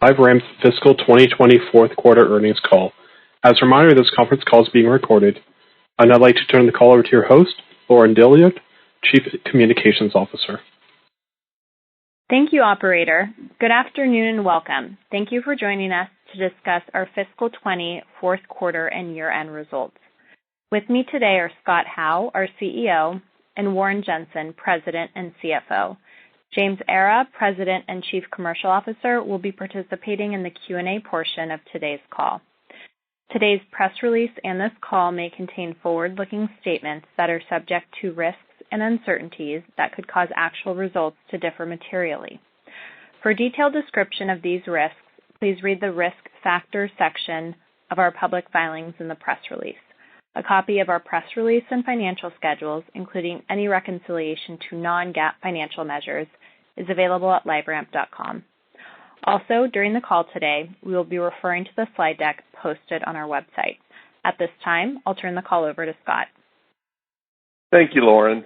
LiveRamp's fiscal 2020 fourth quarter earnings call. As a reminder, this conference call is being recorded. I'd now like to turn the call over to your host, Lauren Dilliot, Chief Communications Officer. Thank you, operator. Good afternoon and welcome. Thank you for joining us to discuss our fiscal 20 fourth quarter and year-end results. With me today are Scott Howe, our CEO, and Warren Jensen, President and CFO. James Era, President and Chief Commercial Officer, will be participating in the Q&A portion of today's call. Today's press release and this call may contain forward-looking statements that are subject to risks and uncertainties that could cause actual results to differ materially. For a detailed description of these risks, please read the Risk Factors section of our public filings in the press release. A copy of our press release and financial schedules, including any reconciliation to non-GAAP financial measures, is available at LiveRamp.com. Also, during the call today, we will be referring to the slide deck posted on our website. At this time, I'll turn the call over to Scott. Thank you, Lauren.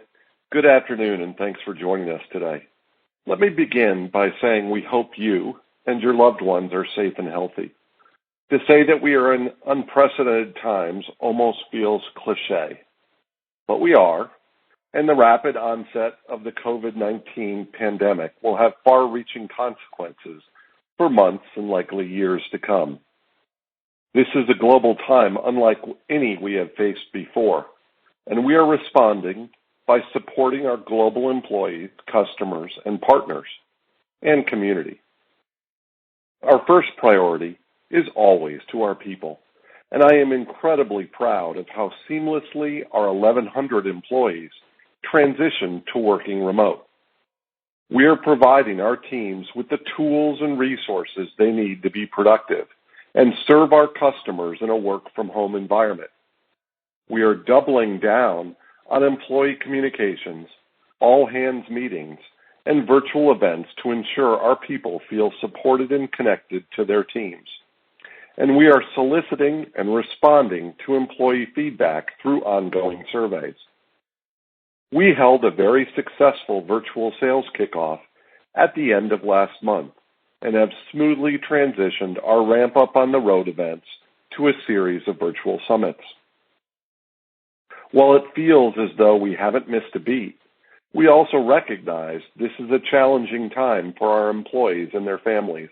Good afternoon, and thanks for joining us today. Let me begin by saying we hope you and your loved ones are safe and healthy. To say that we are in unprecedented times almost feels cliche, but we are, and the rapid onset of the COVID-19 pandemic will have far-reaching consequences for months and likely years to come. This is a global time unlike any we have faced before, and we are responding by supporting our global employees, customers, and partners, and community. Our first priority is always to our people, and I am incredibly proud of how seamlessly our 1,100 employees transitioned to working remote. We are providing our teams with the tools and resources they need to be productive and serve our customers in a work-from-home environment. We are doubling down on employee communications, all-hands meetings, and virtual events to ensure our people feel supported and connected to their teams. And we are soliciting and responding to employee feedback through ongoing surveys. We held a very successful virtual sales kickoff at the end of last month and have smoothly transitioned our Ramp Up on the Road events to a series of virtual summits. While it feels as though we haven't missed a beat, we also recognize this is a challenging time for our employees and their families,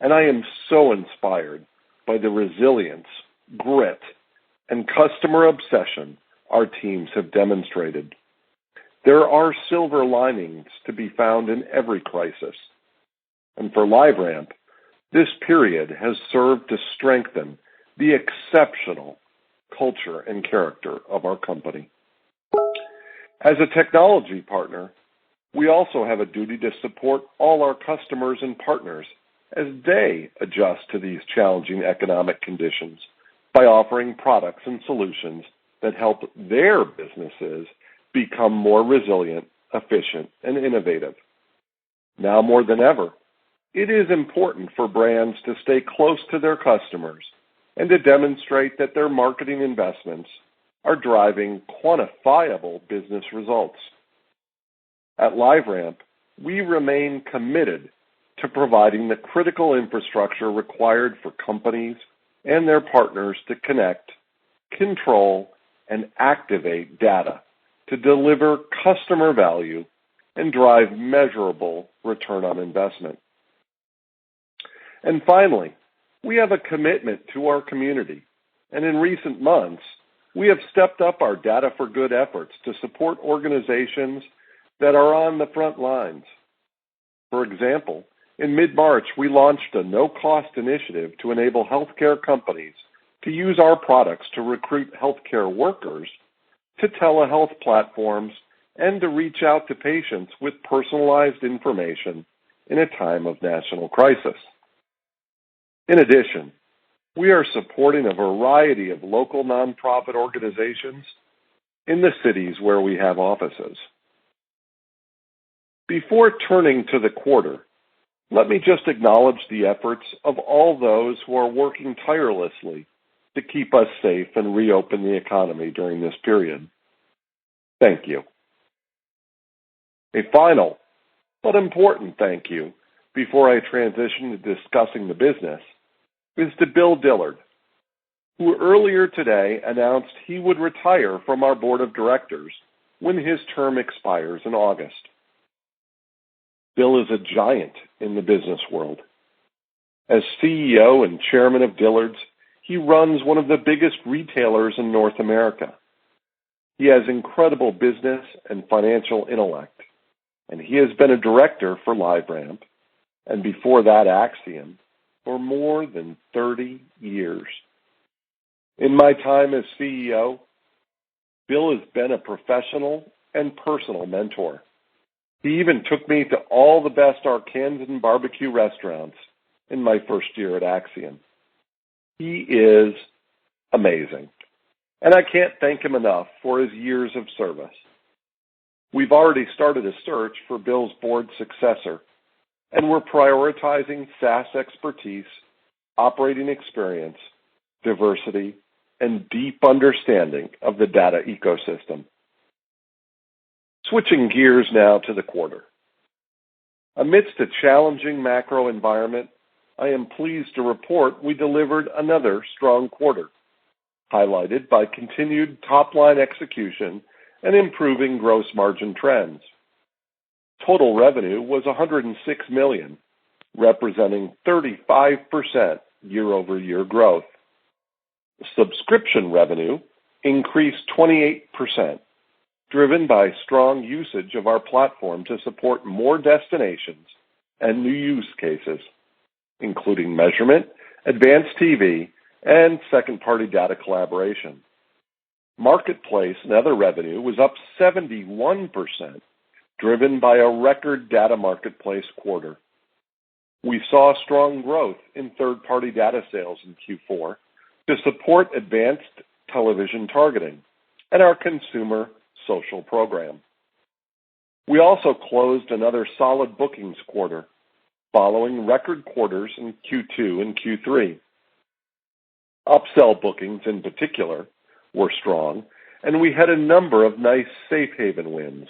and I am so inspired by the resilience, grit, and customer obsession our teams have demonstrated. There are silver linings to be found in every crisis. And for LiveRamp, this period has served to strengthen the exceptional culture and character of our company. As a technology partner, we also have a duty to support all our customers and partners as they adjust to these challenging economic conditions by offering products and solutions that help their businesses become more resilient, efficient, and innovative. Now more than ever, it is important for brands to stay close to their customers and to demonstrate that their marketing investments are driving quantifiable business results. At LiveRamp, we remain committed to providing the critical infrastructure required for companies and their partners to connect, control, and activate data to deliver customer value and drive measurable return on investment. And finally, we have a commitment to our community, and in recent months, we have stepped up our Data for Good efforts to support organizations that are on the front lines. For example, in mid-March, we launched a no-cost initiative to enable healthcare companies to use our products to recruit healthcare workers to telehealth platforms and to reach out to patients with personalized information in a time of national crisis. In addition, we are supporting a variety of local nonprofit organizations in the cities where we have offices. Before turning to the quarter, let me just acknowledge the efforts of all those who are working tirelessly to keep us safe and reopen the economy during this period. Thank you. A final but important thank you before I transition to discussing the business, is to Bill Dillard, who earlier today announced he would retire from our board of directors when his term expires in August. Bill is a giant in the business world. As CEO and chairman of Dillard's, he runs one of the biggest retailers in North America. He has incredible business and financial intellect, and he has been a director for LiveRamp, and before that Axiom, for more than 30 years. In my time as CEO, Bill has been a professional and personal mentor. He even took me to all the best Arkansan barbecue restaurants in my first year at Axiom. He is amazing, and I can't thank him enough for his years of service. We've already started a search for Bill's board successor, and we're prioritizing SaaS expertise, operating experience, diversity, and deep understanding of the data ecosystem. Switching gears now to the quarter. Amidst a challenging macro environment, I am pleased to report we delivered another strong quarter, highlighted by continued top-line execution and improving gross margin trends. Total revenue was $106 million, representing 35% year-over-year growth. Subscription revenue increased 28%, driven by strong usage of our platform to support more destinations and new use cases, including measurement, advanced TV, and second-party data collaboration. Marketplace and other revenue was up 71%, driven by a record data marketplace quarter. We saw strong growth in third-party data sales in Q4 to support advanced television targeting and our consumer social program. We also closed another solid bookings quarter, following record quarters in Q2 and Q3. Upsell bookings in particular were strong, and we had a number of nice safe haven wins,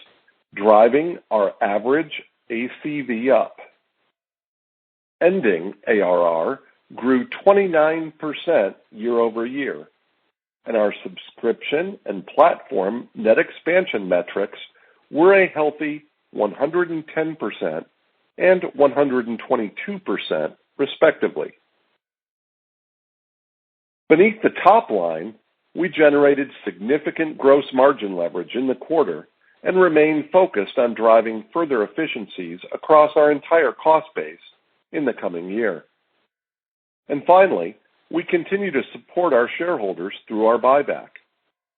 driving our average ACV up. Ending ARR grew 29% year over year, and our subscription and platform net expansion metrics were a healthy 110% and 122% respectively. Beneath the top line, we generated significant gross margin leverage in the quarter and remain focused on driving further efficiencies across our entire cost base in the coming year. And finally, we continue to support our shareholders through our buyback.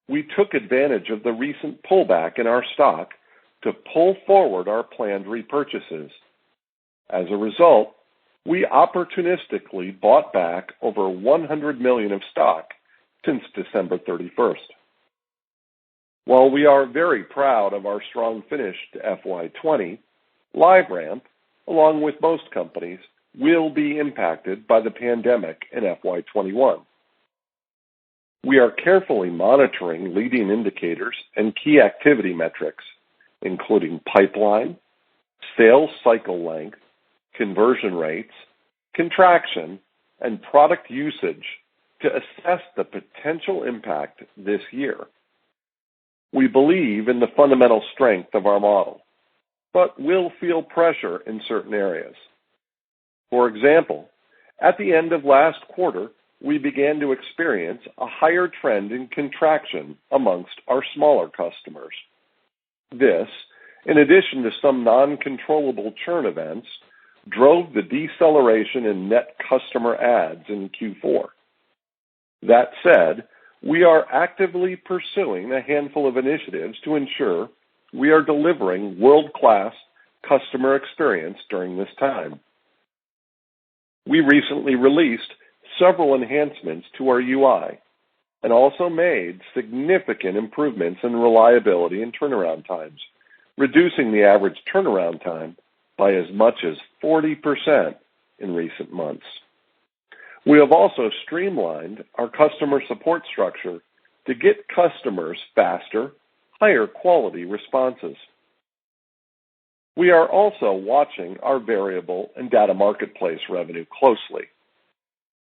We took advantage of the recent pullback in our stock to pull forward our planned repurchases. As a result, we opportunistically bought back over $100 million of stock since December 31st. While we are very proud of our strong finish to FY20, LiveRamp, along with most companies, will be impacted by the pandemic in FY21. We are carefully monitoring leading indicators and key activity metrics, including pipeline, sales cycle length, conversion rates, contraction, and product usage to assess the potential impact this year. We believe in the fundamental strength of our model, but will feel pressure in certain areas. For example, at the end of last quarter, we began to experience a higher trend in contraction amongst our smaller customers. This, in addition to some non-controllable churn events, drove the deceleration in net customer adds in Q4. That said, we are actively pursuing a handful of initiatives to ensure we are delivering world-class customer experience during this time. We recently released several enhancements to our UI and also made significant improvements in reliability and turnaround times, reducing the average turnaround time by as much as 40% in recent months. We have also streamlined our customer support structure to get customers faster, higher quality responses. We are also watching our variable and data marketplace revenue closely.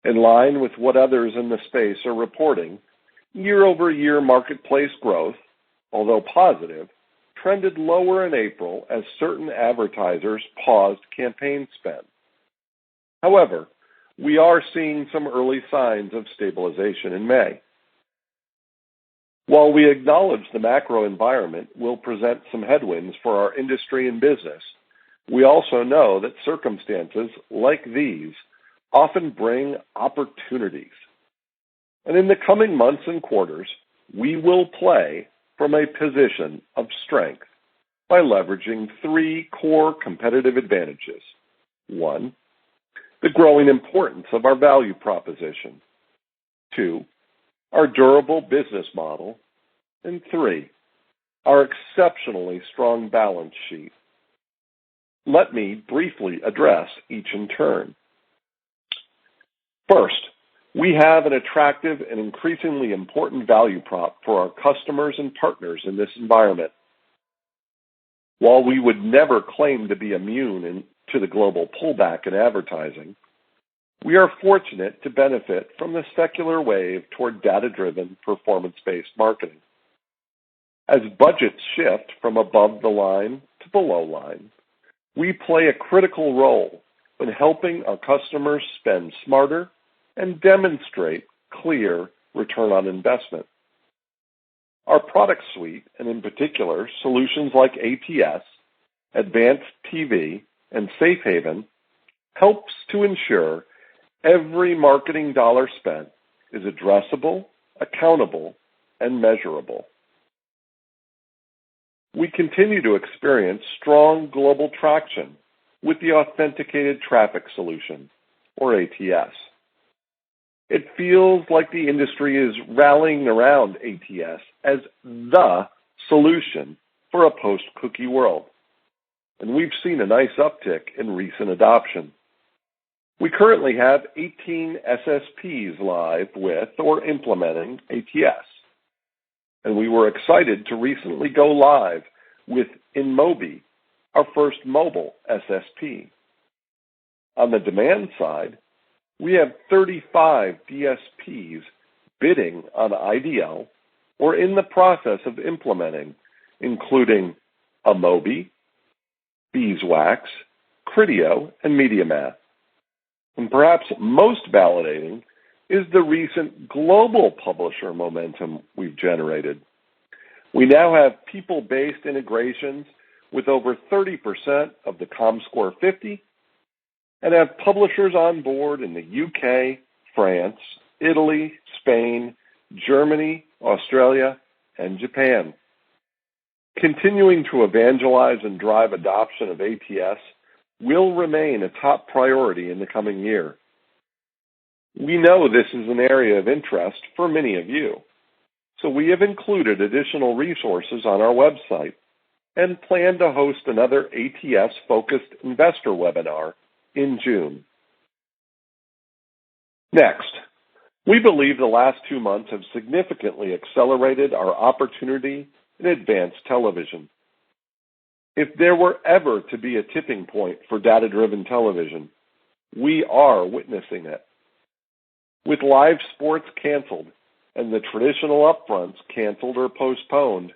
In line with what others in the space are reporting, year-over-year marketplace growth, although positive, trended lower in April as certain advertisers paused campaign spend. However, we are seeing some early signs of stabilization in May. While we acknowledge the macro environment will present some headwinds for our industry and business, we also know that circumstances like these often bring opportunities. And in the coming months and quarters, we will play from a position of strength by leveraging three core competitive advantages. One, the growing importance of our value proposition. Two, our durable business model. And three, our exceptionally strong balance sheet. Let me briefly address each in turn. First, we have an attractive and increasingly important value prop for our customers and partners in this environment. While we would never claim to be immune to the global pullback in advertising, we are fortunate to benefit from the secular wave toward data-driven, performance-based marketing. As budgets shift from above the line to below line, we play a critical role in helping our customers spend smarter and demonstrate clear return on investment. Our product suite, and in particular, solutions like ATS, Advanced TV, and Safe Haven, helps to ensure every marketing dollar spent is addressable, accountable, and measurable. We continue to experience strong global traction with the Authenticated Traffic Solution, or ATS. It feels like the industry is rallying around ATS as the solution for a post-cookie world, and we've seen a nice uptick in recent adoption. We currently have 18 SSPs live with or implementing ATS, and we were excited to recently go live with InMobi, our first mobile SSP. On the demand side, we have 35 DSPs bidding on IDL or in the process of implementing, including Amobi, Beeswax, Criteo, and MediaMath. And perhaps most validating is the recent global publisher momentum we've generated. We now have people-based integrations with over 30% of the Comscore 50 and have publishers on board in the UK, France, Italy, Spain, Germany, Australia, and Japan. Continuing to evangelize and drive adoption of ATS will remain a top priority in the coming year. We know this is an area of interest for many of you, so we have included additional resources on our website and plan to host another ATS-focused investor webinar in June. Next, we believe the last 2 months have significantly accelerated our opportunity in advanced television. If there were ever to be a tipping point for data-driven television, we are witnessing it. With live sports canceled and the traditional upfronts canceled or postponed,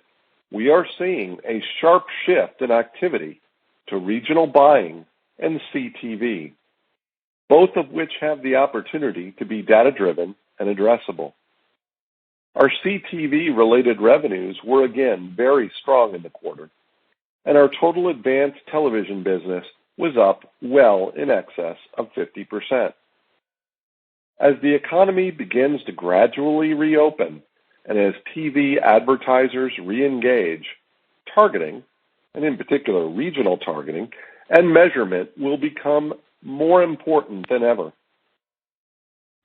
we are seeing a sharp shift in activity to regional buying and CTV, both of which have the opportunity to be data-driven and addressable. Our CTV-related revenues were again very strong in the quarter, and our total advanced television business was up well in excess of 50%. As the economy begins to gradually reopen and as TV advertisers re-engage, targeting, and in particular regional targeting, and measurement will become more important than ever.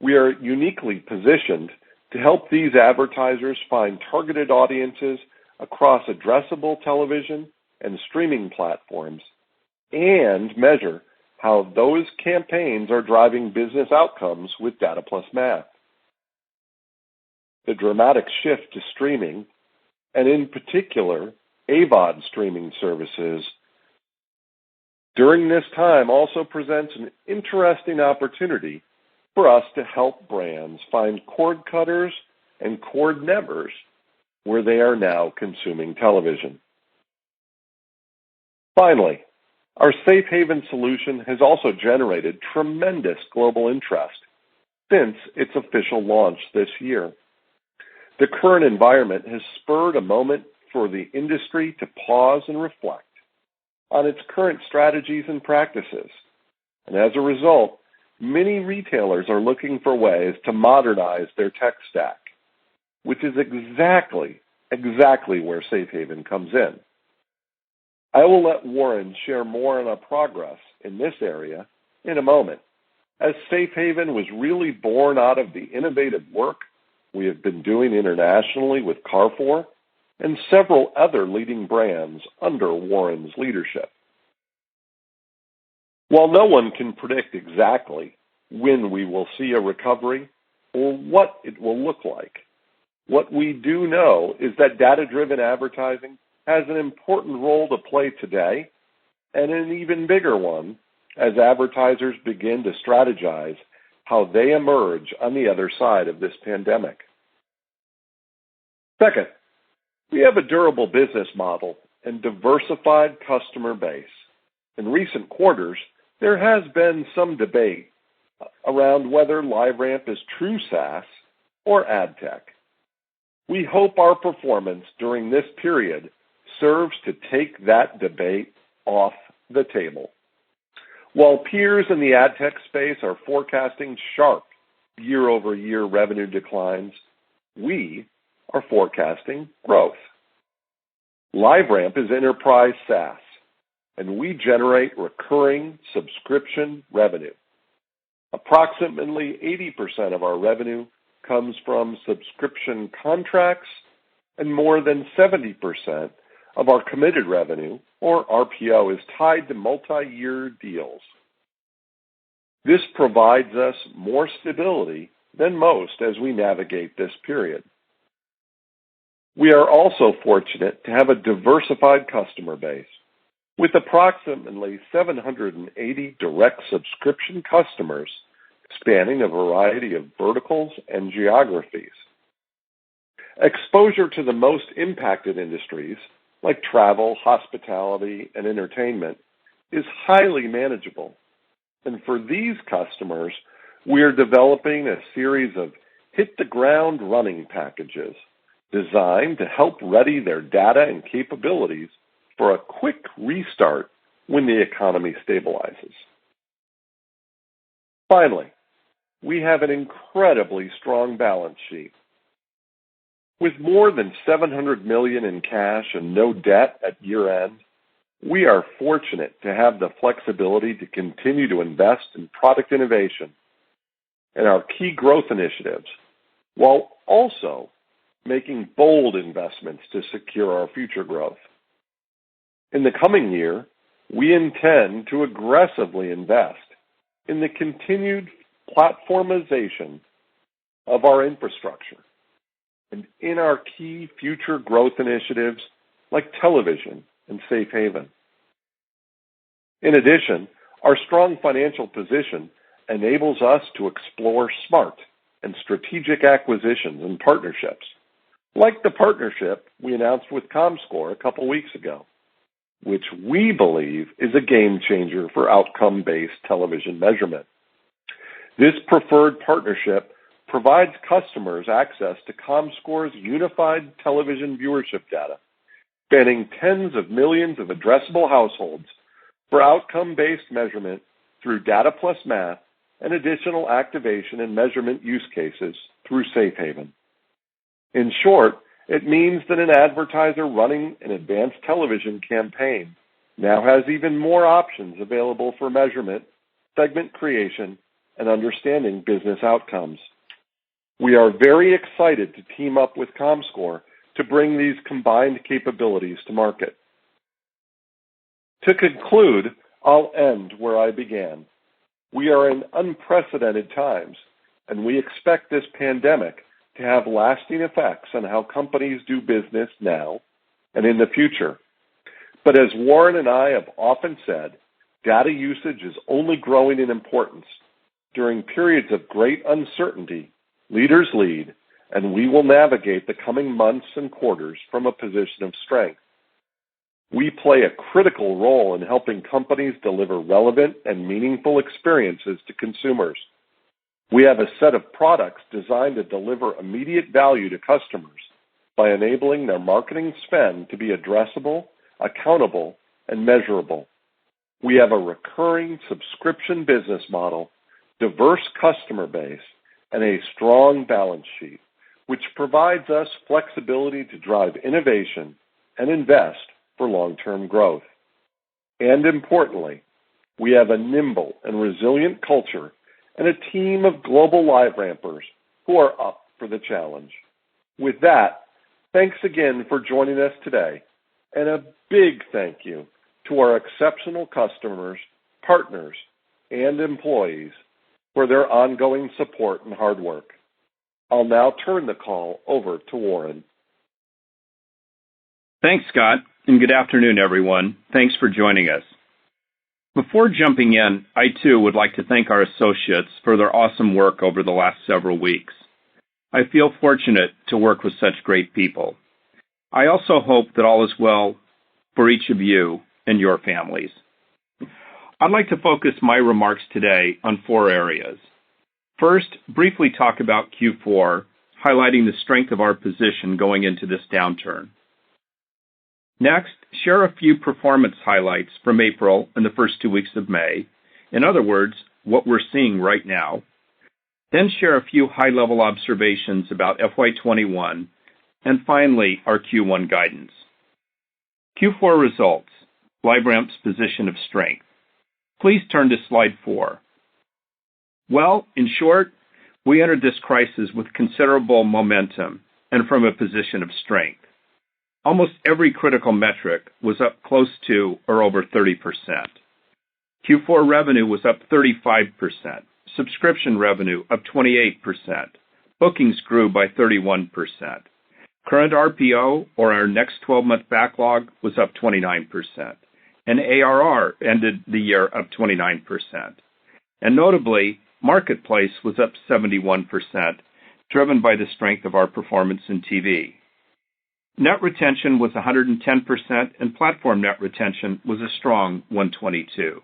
We are uniquely positioned to help these advertisers find targeted audiences across addressable television and streaming platforms and measure how those campaigns are driving business outcomes with data plus math. The dramatic shift to streaming, and in particular AVOD streaming services, During this time also presents an interesting opportunity for us to help brands find cord cutters and cord nevers where they are now consuming television. Finally, our Safe Haven solution has also generated tremendous global interest since its official launch this year. The current environment has spurred a moment for the industry to pause and reflect on its current strategies and practices. And as a result, many retailers are looking for ways to modernize their tech stack, which is exactly where Safe Haven comes in. I will let Warren share more on our progress in this area in a moment, as Safe Haven was really born out of the innovative work we have been doing internationally with Carrefour and several other leading brands under Warren's leadership. While no one can predict exactly when we will see a recovery or what it will look like, what we do know is that data-driven advertising has an important role to play today, and an even bigger one as advertisers begin to strategize how they emerge on the other side of this pandemic. Second, we have a durable business model and diversified customer base. In recent quarters, there has been some debate around whether LiveRamp is true SaaS or ad tech. We hope our performance during this period serves to take that debate off the table. While peers in the ad tech space are forecasting sharp year-over-year revenue declines, we are forecasting growth. LiveRamp is enterprise SaaS, and we generate recurring subscription revenue. Approximately 80% of our revenue comes from subscription contracts, and more than 70% of our committed revenue, or RPO, is tied to multi-year deals. This provides us more stability than most as we navigate this period. We are also fortunate to have a diversified customer base, with approximately 780 direct subscription customers spanning a variety of verticals and geographies. Exposure to the most impacted industries, like travel, hospitality, and entertainment, is highly manageable. And for these customers, we are developing a series of hit-the-ground-running packages designed to help ready their data and capabilities for a quick restart when the economy stabilizes. Finally, we have an incredibly strong balance sheet. With more than $700 million in cash and no debt at year-end, we are fortunate to have the flexibility to continue to invest in product innovation and our key growth initiatives, while also making bold investments to secure our future growth. In the coming year, we intend to aggressively invest in the continued platformization of our infrastructure and in our key future growth initiatives like television and Safe Haven. In addition, our strong financial position enables us to explore smart and strategic acquisitions and partnerships, like the partnership we announced with Comscore a couple weeks ago, which we believe is a game changer for outcome-based television measurement. This preferred partnership provides customers access to Comscore's unified television viewership data, spanning tens of millions of addressable households for outcome-based measurement through data plus math and additional activation and measurement use cases through Safe Haven. In short, it means that an advertiser running an advanced television campaign now has even more options available for measurement, segment creation, and understanding business outcomes. We are very excited to team up with Comscore to bring these combined capabilities to market. To conclude, I'll end where I began. We are in unprecedented times, and we expect this pandemic to have lasting effects on how companies do business now and in the future. But as Warren and I have often said, Data usage is only growing in importance. During periods of great uncertainty, leaders lead, and we will navigate the coming months and quarters from a position of strength. We play a critical role in helping companies deliver relevant and meaningful experiences to consumers. We have a set of products designed to deliver immediate value to customers by enabling their marketing spend to be addressable, accountable, and measurable. We have a recurring subscription business model, diverse customer base, and a strong balance sheet, which provides us flexibility to drive innovation and invest for long-term growth. And importantly, we have a nimble and resilient culture and a team of global LiveRampers who are up for the challenge. With that, thanks again for joining us today, and a big thank you to our exceptional customers, partners, and employees for their ongoing support and hard work. I'll now turn the call over to Warren. Thanks, Scott, and good afternoon, everyone. Thanks for joining us. Before jumping in, I too would like to thank our associates for their awesome work over the last several weeks. I feel fortunate to work with such great people. I also hope that all is well for each of you and your families. I'd like to focus my remarks today on 4 areas. First, briefly talk about Q4, highlighting the strength of our position going into this downturn. Next, share a few performance highlights from April and the first 2 weeks of May. In other words, what we're seeing right now. Then share a few high-level observations about FY21, and finally, our Q1 guidance. Q4 results, LiveRamp's position of strength. Please turn to slide 4. Well, in short, we entered this crisis with considerable momentum and from a position of strength. Almost every critical metric was up close to or over 30%. Q4 revenue was up 35%. Subscription revenue up 28%. Bookings grew by 31%. Current RPO, or our next 12-month backlog, was up 29%. And ARR ended the year up 29%. And notably, Marketplace was up 71%, driven by the strength of our performance in TV. Net retention was 110%, and platform net retention was a strong 122.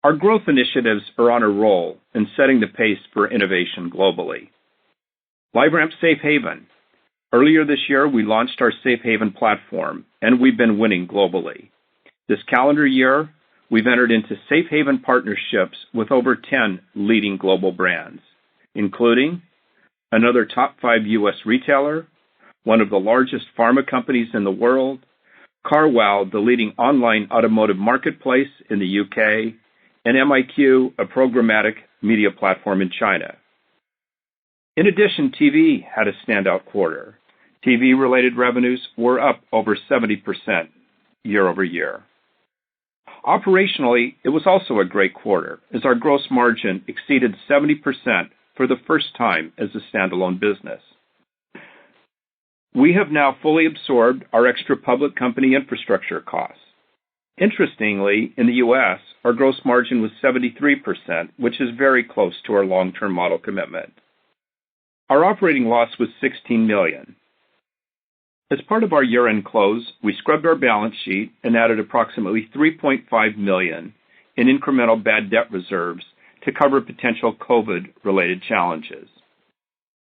Our growth initiatives are on a roll in setting the pace for innovation globally. LiveRamp Safe Haven. Earlier this year, we launched our Safe Haven platform, and we've been winning globally. This calendar year, we've entered into Safe Haven partnerships with over 10 leading global brands, including another top 5 U.S. retailer, one of the largest pharma companies in the world, CarWow, the leading online automotive marketplace in the UK, and MIQ, a programmatic media platform in China. In addition, TV had a standout quarter. TV-related revenues were up over 70% year over year. Operationally, it was also a great quarter, as our gross margin exceeded 70% for the first time as a standalone business. We have now fully absorbed our extra public company infrastructure costs. Interestingly, in the U.S., our gross margin was 73%, which is very close to our long-term model commitment. Our operating loss was $16 million. As part of our year-end close, we scrubbed our balance sheet and added approximately $3.5 million in incremental bad debt reserves to cover potential COVID-related challenges.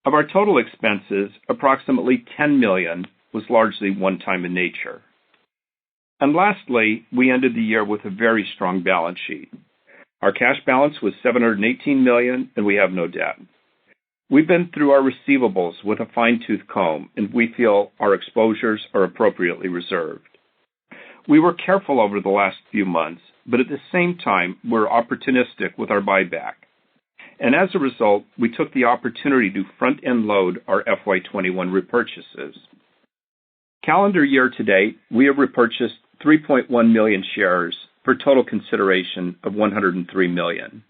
Of our total expenses, approximately $10 million was largely one-time in nature. And lastly, we ended the year with a very strong balance sheet. Our cash balance was $718 million, and we have no debt. We've been through our receivables with a fine-tooth comb, and we feel our exposures are appropriately reserved. We were careful over the last few months, but at the same time, we're opportunistic with our buyback. And as a result, we took the opportunity to front-end load our FY21 repurchases. Calendar year to date, we have repurchased 3.1 million shares for total consideration of $103 million.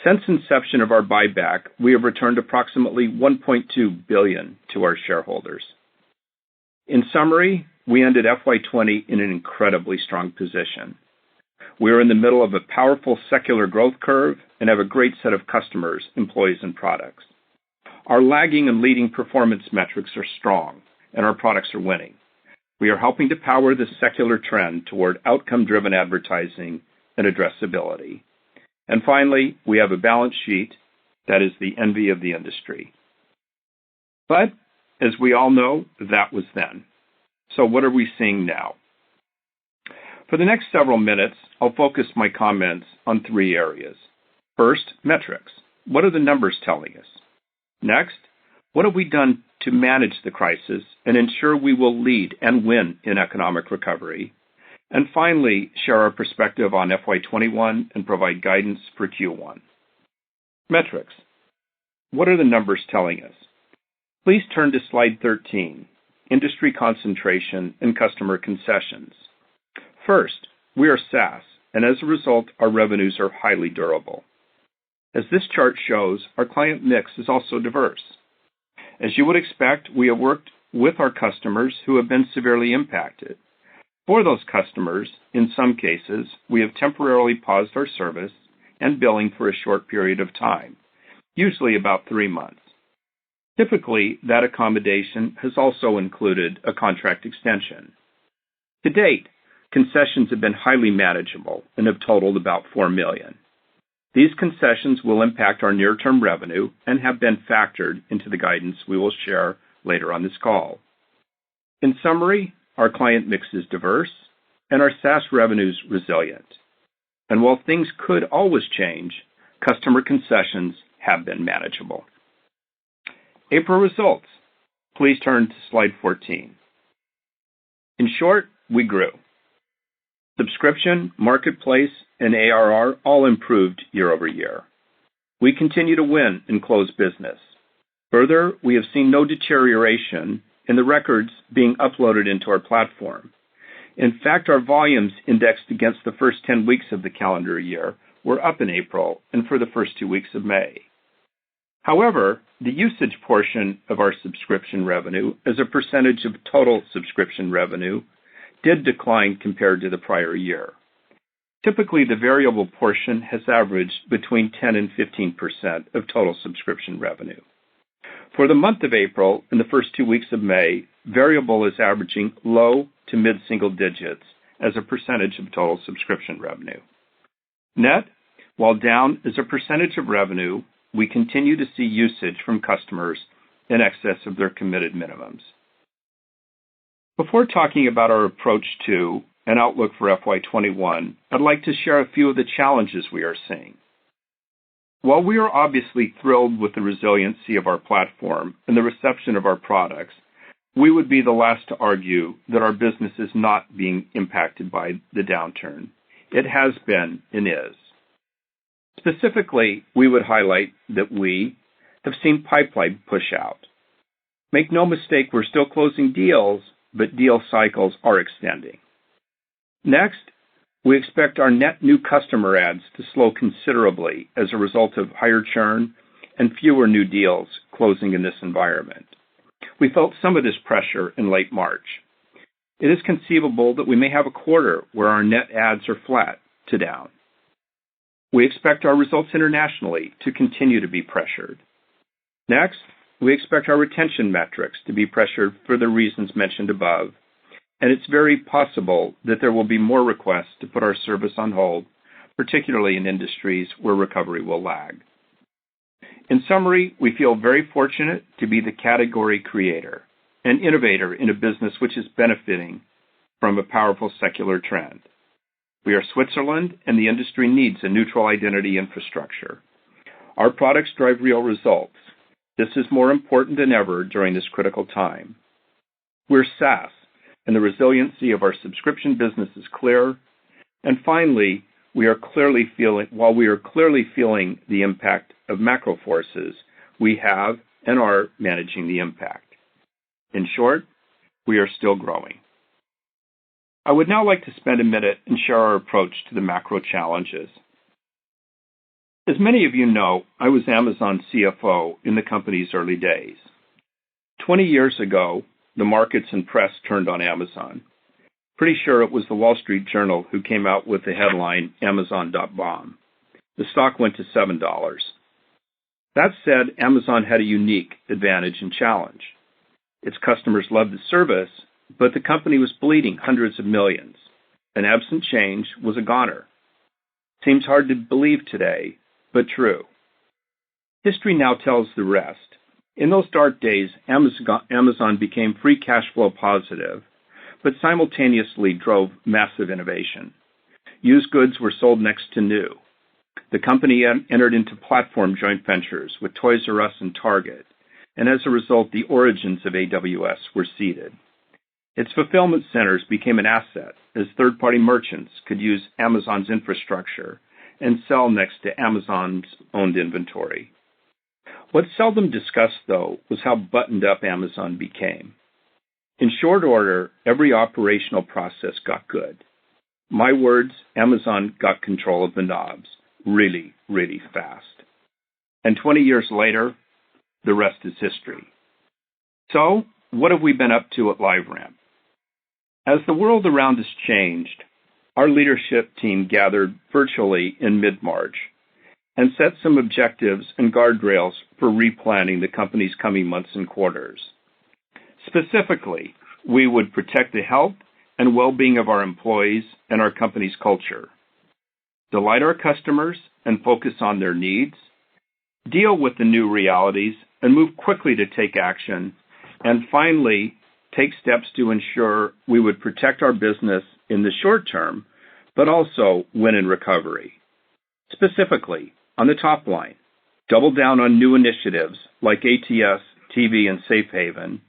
Since inception of our buyback, we have returned approximately $1.2 billion to our shareholders. In summary, we ended FY20 in an incredibly strong position. We are in the middle of a powerful secular growth curve and have a great set of customers, employees, and products. Our lagging and leading performance metrics are strong, and our products are winning. We are helping to power this secular trend toward outcome-driven advertising and addressability. And finally, we have a balance sheet that is the envy of the industry. But, as we all know, that was then. So what are we seeing now? For the next several minutes, I'll focus my comments on three areas. First, metrics. What are the numbers telling us? Next, what have we done to manage the crisis and ensure we will lead and win in economic recovery? And finally, share our perspective on FY21 and provide guidance for Q1. Metrics. What are the numbers telling us? Please turn to slide 13, Industry Concentration and Customer Concessions. First, we are SaaS, and as a result, our revenues are highly durable. As this chart shows, our client mix is also diverse. As you would expect, we have worked with our customers who have been severely impacted. For those customers, in some cases, we have temporarily paused our service and billing for a short period of time, usually about 3 months. Typically, that accommodation has also included a contract extension. To date, concessions have been highly manageable and have totaled about $4 million. These concessions will impact our near-term revenue and have been factored into the guidance we will share later on this call. In summary, our client mix is diverse and our SaaS revenues resilient. And while things could always change, customer concessions have been manageable. April results. Please turn to slide 14. In short, we grew. Subscription, marketplace, and ARR all improved year over year. We continue to win and close business. Further, we have seen no deterioration in the records being uploaded into our platform. In fact, our volumes indexed against the first 10 weeks of the calendar year were up in April and for the first 2 weeks of May. However, the usage portion of our subscription revenue as a percentage of total subscription revenue did decline compared to the prior year. Typically, the variable portion has averaged between 10 and 15% of total subscription revenue. For the month of April and the first 2 weeks of May, variable is averaging low to mid-single digits as a percentage of total subscription revenue. Net, while down as a percentage of revenue, we continue to see usage from customers in excess of their committed minimums. Before talking about our approach to and outlook for FY21, I'd like to share a few of the challenges we are seeing. While we are obviously thrilled with the resiliency of our platform and the reception of our products, we would be the last to argue that our business is not being impacted by the downturn. It has been and is. Specifically, we would highlight that we have seen pipeline push out. Make no mistake, we're still closing deals, but deal cycles are extending. Next, we expect our net new customer adds to slow considerably as a result of higher churn and fewer new deals closing in this environment. We felt some of this pressure in late March. It is conceivable that we may have a quarter where our net adds are flat to down. We expect our results internationally to continue to be pressured. Next, we expect our retention metrics to be pressured for the reasons mentioned above, and it's very possible that there will be more requests to put our service on hold, particularly in industries where recovery will lag. In summary, we feel very fortunate to be the category creator and innovator in a business which is benefiting from a powerful secular trend. We are Switzerland, and the industry needs a neutral identity infrastructure. Our products drive real results. This is more important than ever during this critical time. We're SaaS, and the resiliency of our subscription business is clear. And finally, while we are clearly feeling the impact of macro forces, we have and are managing the impact. In short, we are still growing. I would now like to spend a minute and share our approach to the macro challenges. As many of you know, I was Amazon's CFO in the company's early days. 20 years ago, the markets and press turned on Amazon. Pretty sure it was the Wall Street Journal who came out with the headline, Amazon.bomb. The stock went to $7. That said, Amazon had a unique advantage and challenge. Its customers loved the service, but the company was bleeding hundreds of millions. An absent change was a goner. Seems hard to believe today, but true. History now tells the rest. In those dark days, Amazon became free cash flow positive, but simultaneously drove massive innovation. Used goods were sold next to new. The company entered into platform joint ventures with Toys R Us and Target, and as a result, the origins of AWS were seeded. Its fulfillment centers became an asset as third-party merchants could use Amazon's infrastructure and sell next to Amazon's owned inventory. What's seldom discussed, though, was how buttoned up Amazon became. In short order, every operational process got good. My words, Amazon got control of the knobs really, really fast. And 20 years later, the rest is history. So, what have we been up to at LiveRamp? As the world around us changed, our leadership team gathered virtually in mid-March and set some objectives and guardrails for replanning the company's coming months and quarters. Specifically, we would protect the health and well-being of our employees and our company's culture, delight our customers and focus on their needs, deal with the new realities and move quickly to take action, and finally, take steps to ensure we would protect our business in the short term, but also win in recovery. Specifically, on the top line, double down on new initiatives like ATS, TV, and Safe Haven,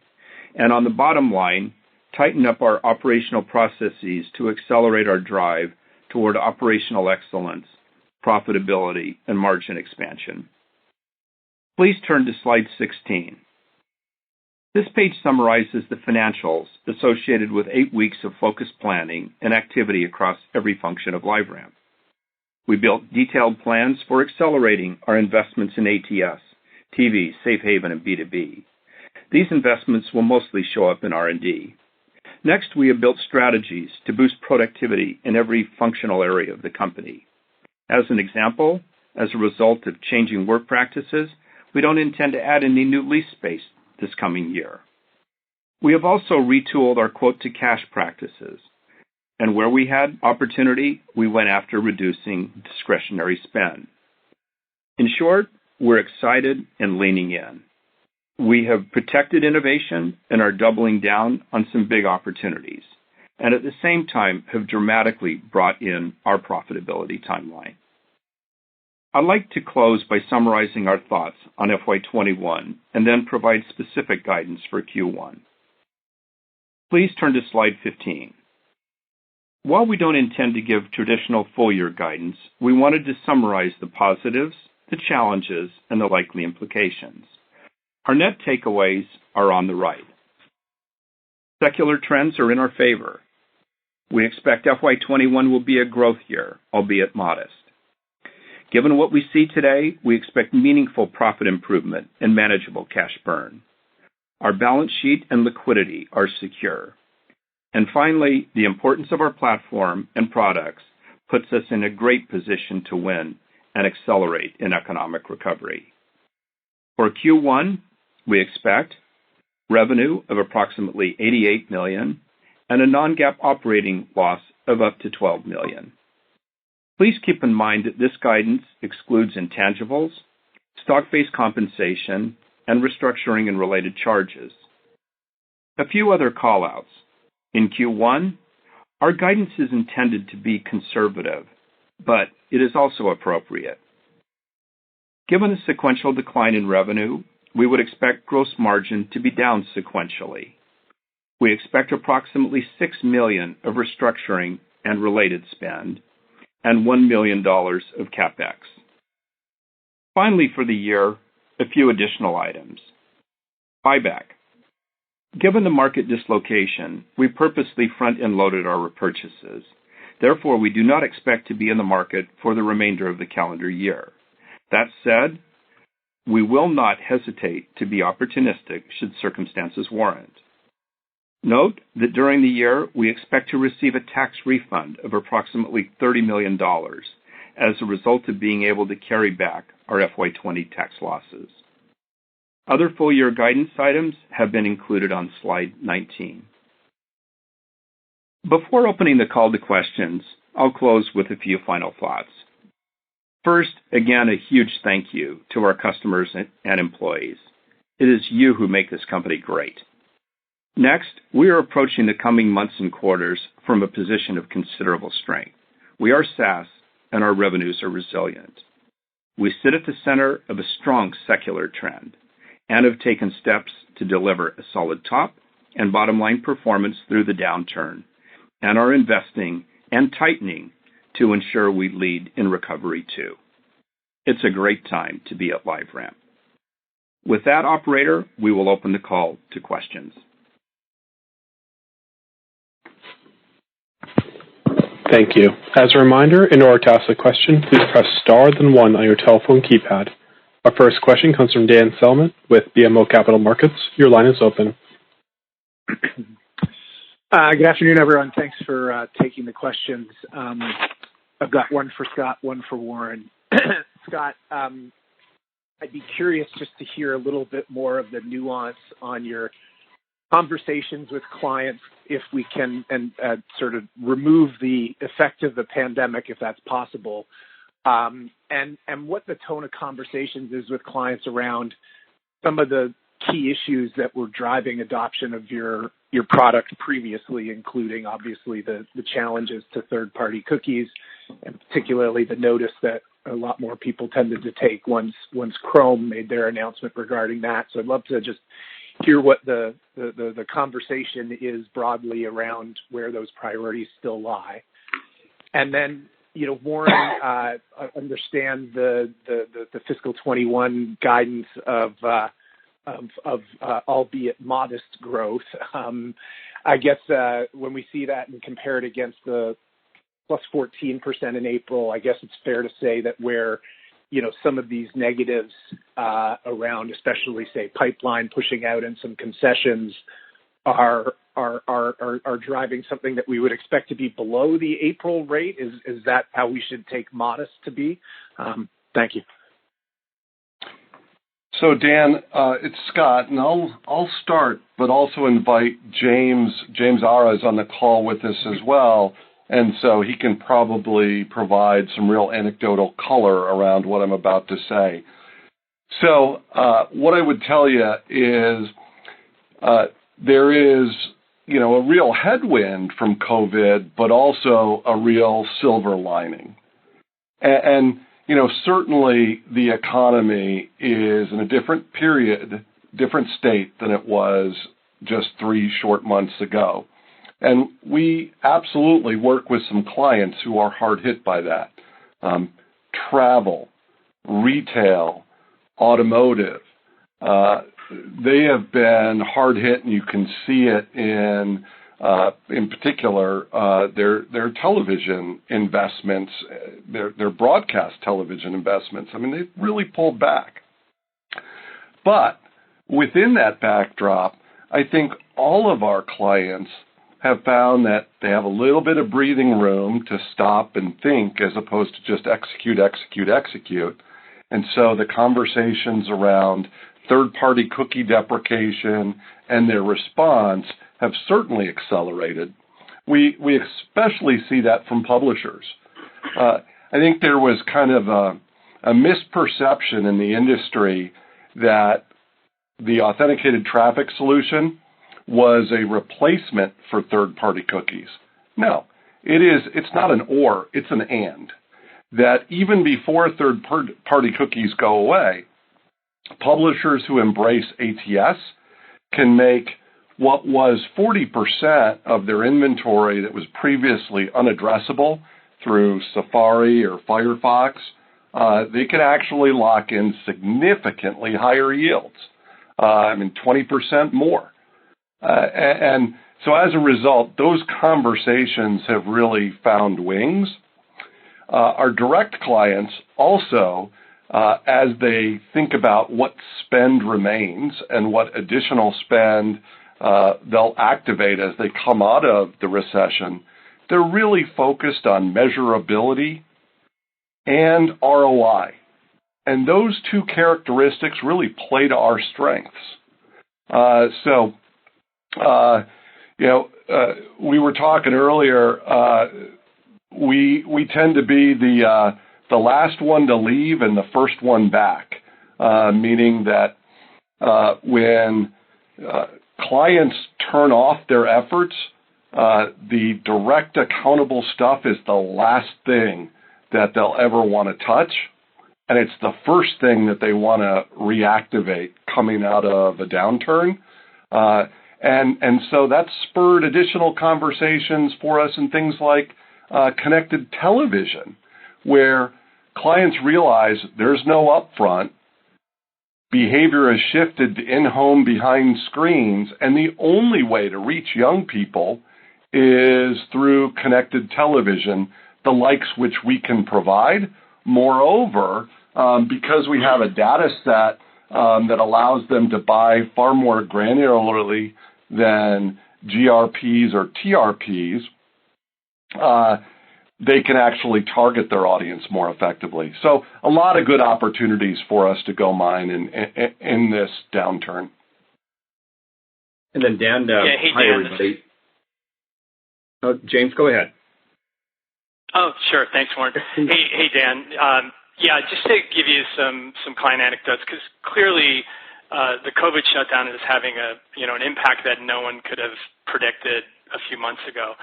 and on the bottom line, tighten up our operational processes to accelerate our drive toward operational excellence, profitability, and margin expansion. Please turn to slide 16. This page summarizes the financials associated with 8 weeks of focused planning and activity across every function of LiveRamp. We built detailed plans for accelerating our investments in ATS, TV, Safe Haven, and B2B. These investments will mostly show up in R&D. Next, we have built strategies to boost productivity in every functional area of the company. As an example, as a result of changing work practices, we don't intend to add any new lease space this coming year. We have also retooled our quote-to-cash practices, and where we had opportunity, we went after reducing discretionary spend. In short, we're excited and leaning in. We have protected innovation and are doubling down on some big opportunities, and at the same time have dramatically brought in our profitability timeline. I'd like to close by summarizing our thoughts on FY21 and then provide specific guidance for Q1. Please turn to slide 15. While we don't intend to give traditional full-year guidance, we wanted to summarize the positives, the challenges, and the likely implications. Our net takeaways are on the right. Secular trends are in our favor. We expect FY21 will be a growth year, albeit modest. Given what we see today, we expect meaningful profit improvement and manageable cash burn. Our balance sheet and liquidity are secure. And finally, the importance of our platform and products puts us in a great position to win and accelerate in economic recovery. For Q1, we expect revenue of approximately $88 million and a non-GAAP operating loss of up to $12 million. Please keep in mind that this guidance excludes intangibles, stock-based compensation, and restructuring and related charges. A few other call-outs. In Q1, our guidance is intended to be conservative, but it is also appropriate. Given the sequential decline in revenue, we would expect gross margin to be down sequentially. We expect approximately $6 million of restructuring and related spend and $1 million of CapEx. Finally, for the year, a few additional items. Buyback. Given the market dislocation, we purposely front-end loaded our repurchases. Therefore, we do not expect to be in the market for the remainder of the calendar year. That said, we will not hesitate to be opportunistic should circumstances warrant. Note that during the year, we expect to receive a tax refund of approximately $30 million as a result of being able to carry back our FY20 tax losses. Other full-year guidance items have been included on slide 19. Before opening the call to questions, I'll close with a few final thoughts. First, again, a huge thank you to our customers and employees. It is you who make this company great. Next, we are approaching the coming months and quarters from a position of considerable strength. We are SaaS, and our revenues are resilient. We sit at the center of a strong secular trend and have taken steps to deliver a solid top and bottom line performance through the downturn, and are investing and tightening to ensure we lead in recovery too. It's a great time to be at LiveRamp. With that, operator, we will open the call to questions. Thank you. As a reminder, in order to ask a question, please press star then 1 on your telephone keypad. Our first question comes from Dan Selman with BMO Capital Markets. Your line is open. Good afternoon, everyone. Thanks for taking the questions. I've got one for Scott, one for Warren. Scott, I'd be curious just to hear a little bit more of the nuance on your conversations with clients, if we can, and sort of remove the effect of the pandemic, if that's possible, and what the tone of conversations is with clients around some of the key issues that were driving adoption of your product previously, including obviously the challenges to third-party cookies, and particularly the notice that a lot more people tended to take once Chrome made their announcement regarding that. So I'd love to just hear what the conversation is broadly around where those priorities still lie. And then, Warren, I understand the fiscal 21 guidance of albeit modest growth. I guess when we see that and compare it against the plus 14% in April, I guess it's fair to say that where some of these negatives around, especially say pipeline pushing out and some concessions are driving something that we would expect to be below the April rate. Is that how we should take modest to be? Thank you. So Dan, it's Scott, and I'll start, but also invite James Ara is on the call with us as well, and so he can probably provide some real anecdotal color around what I'm about to say. So what I would tell you is there is, a real headwind from COVID, but also a real silver lining. And certainly the economy is in a different period, different state than it was just 3 short months ago. And we absolutely work with some clients who are hard hit by that. Travel, retail, automotive, they have been hard hit, and you can see it in particular, their television investments, their broadcast television investments. I mean, they've really pulled back. But within that backdrop, I think all of our clients have found that they have a little bit of breathing room to stop and think as opposed to just execute. And so the conversations around third-party cookie deprecation and their response have certainly accelerated. We especially see that from publishers. I think there was kind of a misperception in the industry that the authenticated traffic solution was a replacement for third-party cookies. No, it's not an or, it's an and. That even before third-party cookies go away, publishers who embrace ATS can make what was 40% of their inventory that was previously unaddressable through Safari or Firefox, they could actually lock in significantly higher yields, 20% more. And so as a result, those conversations have really found wings. Our direct clients also, as they think about what spend remains and what additional spend they'll activate as they come out of the recession, they're really focused on measurability and ROI. And those two characteristics really play to our strengths. We were talking earlier, we tend to be the last one to leave and the first one back, meaning that when clients turn off their efforts, the direct accountable stuff is the last thing that they'll ever want to touch, and it's the first thing that they want to reactivate coming out of a downturn. And so that spurred additional conversations for us in things like connected television, where clients realize there's no upfront, behavior has shifted to in-home behind screens, and the only way to reach young people is through connected television, the likes which we can provide. Moreover, because we have a data set that allows them to buy far more granularly than GRPs or TRPs, they can actually target their audience more effectively. So a lot of good opportunities for us to go mine in this downturn. And then Dan, hey, hi Dan, everybody. James, go ahead. Oh, sure. Thanks, Warren. Hey, Dan. Just to give you some client anecdotes, because clearly the COVID shutdown is having an impact that no one could have predicted a few months ago.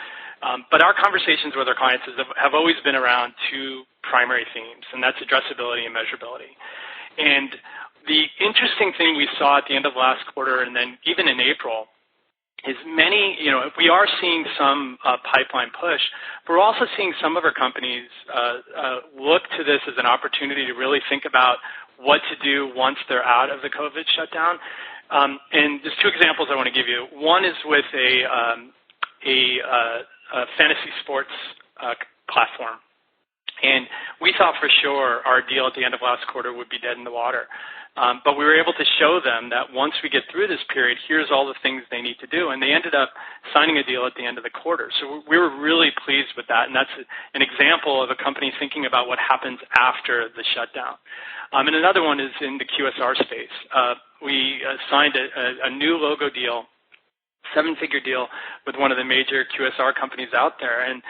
But our conversations with our clients have always been around two primary themes, and that's addressability and measurability. And the interesting thing we saw at the end of last quarter and then even in April is we are seeing some pipeline push, but we're also seeing some of our companies look to this as an opportunity to really think about what to do once they're out of the COVID shutdown. And there's two examples I want to give you. One is with a fantasy sports platform. And we thought for sure our deal at the end of last quarter would be dead in the water. But we were able to show them that once we get through this period, here's all the things they need to do. And they ended up signing a deal at the end of the quarter. So we were really pleased with that. And that's an example of a company thinking about what happens after the shutdown. And another one is in the QSR space. We signed a new logo deal, 7-figure deal with one of the major QSR companies out there. And,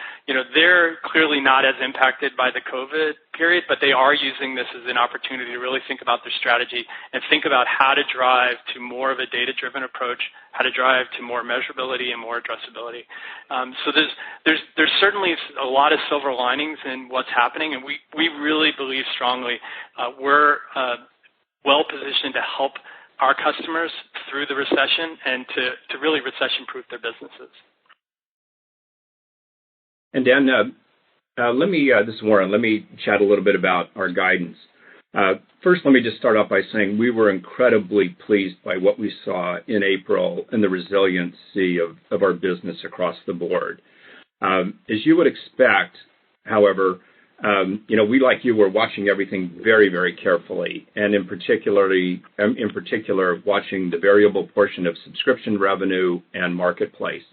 they're clearly not as impacted by the COVID period, but they are using this as an opportunity to really think about their strategy and think about how to drive to more of a data-driven approach, how to drive to more measurability and more addressability. So there's certainly a lot of silver linings in what's happening, and we really believe strongly we're well positioned to help our customers through the recession and to really recession-proof their businesses. And Dan, this is Warren. Let me chat a little bit about our guidance. First, let me just start off by saying we were incredibly pleased by what we saw in April and the resiliency of our business across the board. As you would expect, however, we like you were watching everything very, very carefully, and in particular, watching the variable portion of subscription revenue and marketplace.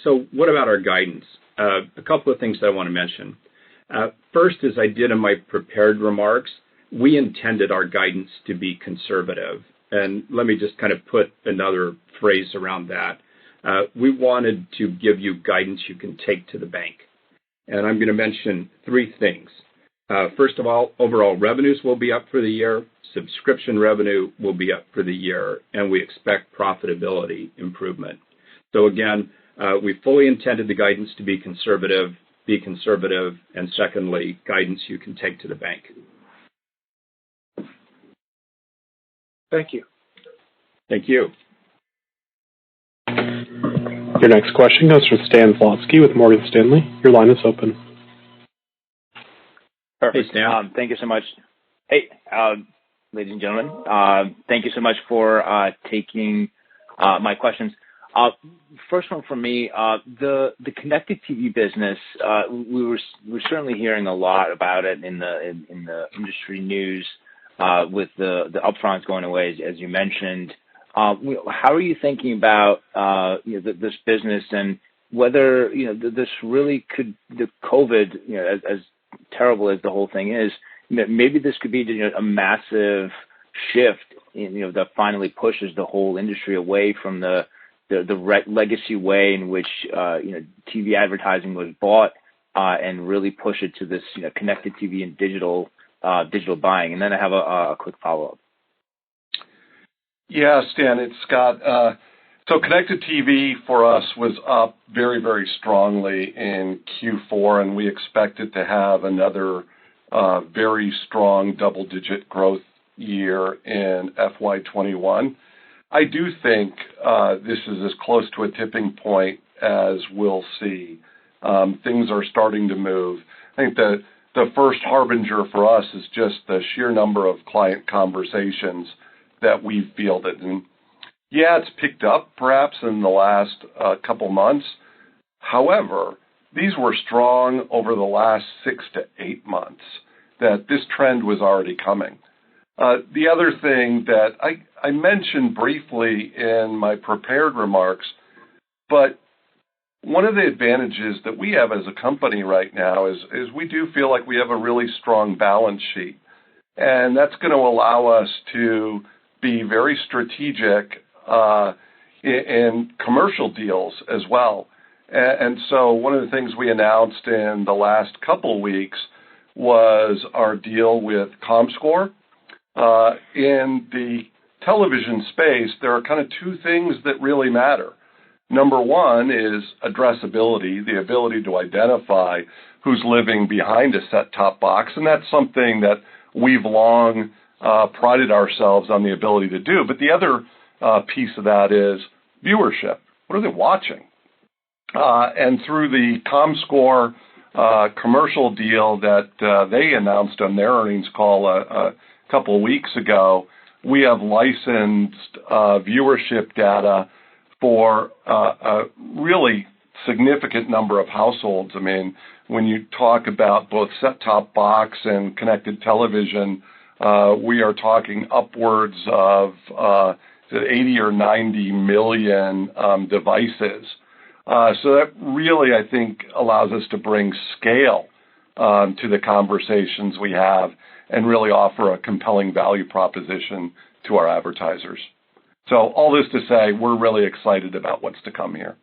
So what about our guidance? A couple of things that I want to mention. First, as I did in my prepared remarks, we intended our guidance to be conservative. And let me just kind of put another phrase around that. We wanted to give you guidance you can take to the bank. And I'm going to mention three things. First of all, overall revenues will be up for the year, subscription revenue will be up for the year, and we expect profitability improvement. So again, we fully intended the guidance to be conservative, and secondly, guidance you can take to the bank. Thank you. Thank you. Your next question goes from Stan Zlotsky with Morgan Stanley. Your line is open. Perfect. Hey, Stan. Thank you so much. Hey, ladies and gentlemen. Thank you so much for taking my questions. First one from me, the connected TV business. We're certainly hearing a lot about it in the industry news with the upfronts going away, as you mentioned. how are you thinking about this business and whether this really could, the COVID, as terrible as the whole thing is, maybe this could be a massive shift that finally pushes the whole industry away from the legacy way in which TV advertising was bought and really push it to this connected TV and digital buying. And then I have a quick follow-up. Yeah, Stan, it's Scott. So connected TV for us was up very, very strongly in Q4, and we expect it to have another very strong double-digit growth year in FY21. I do think this is as close to a tipping point as we'll see. Things are starting to move. I think the first harbinger for us is just the sheer number of client conversations that we've fielded. And yeah, it's picked up perhaps in the last couple months. However, these were strong over the last 6 to 8 months, that this trend was already coming. The other thing that I mentioned briefly in my prepared remarks, but one of the advantages that we have as a company right now is we do feel like we have a really strong balance sheet. And that's going to allow us to be very strategic in commercial deals as well. And so one of the things we announced in the last couple weeks was our deal with ComScore. In the television space, there are kind of two things that really matter. Number one is addressability, the ability to identify who's living behind a set-top box, and that's something that we've long prided ourselves on the ability to do. But the other piece of that is viewership. What are they watching? And through the ComScore commercial deal that they announced on their earnings call a couple of weeks ago, we have licensed viewership data for a really significant number of households. I mean, when you talk about both set-top box and connected television, we are talking upwards of 80 or 90 million devices. So that really, I think, allows us to bring scale to the conversations we have and really offer a compelling value proposition to our advertisers. So all this to say, we're really excited about what's to come here.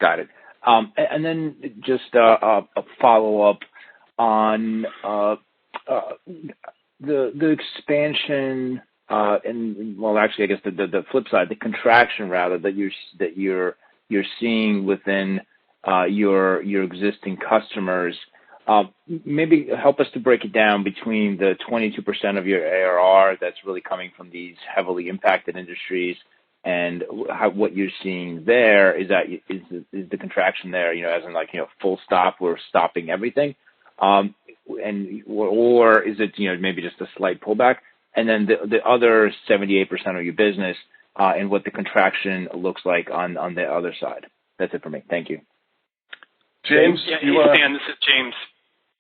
Got it. And then just a follow-up on the expansion and, well, actually, I guess the flip side, the contraction rather that you're seeing within your existing customers. Maybe help us to break it down between the 22% of your ARR that's really coming from these heavily impacted industries, and what you're seeing there is the contraction there, as in full stop, we're stopping everything, or is it maybe just a slight pullback, and then the other 78% of your business and what the contraction looks like on the other side. That's it for me. Thank you. James, Dan, this is James.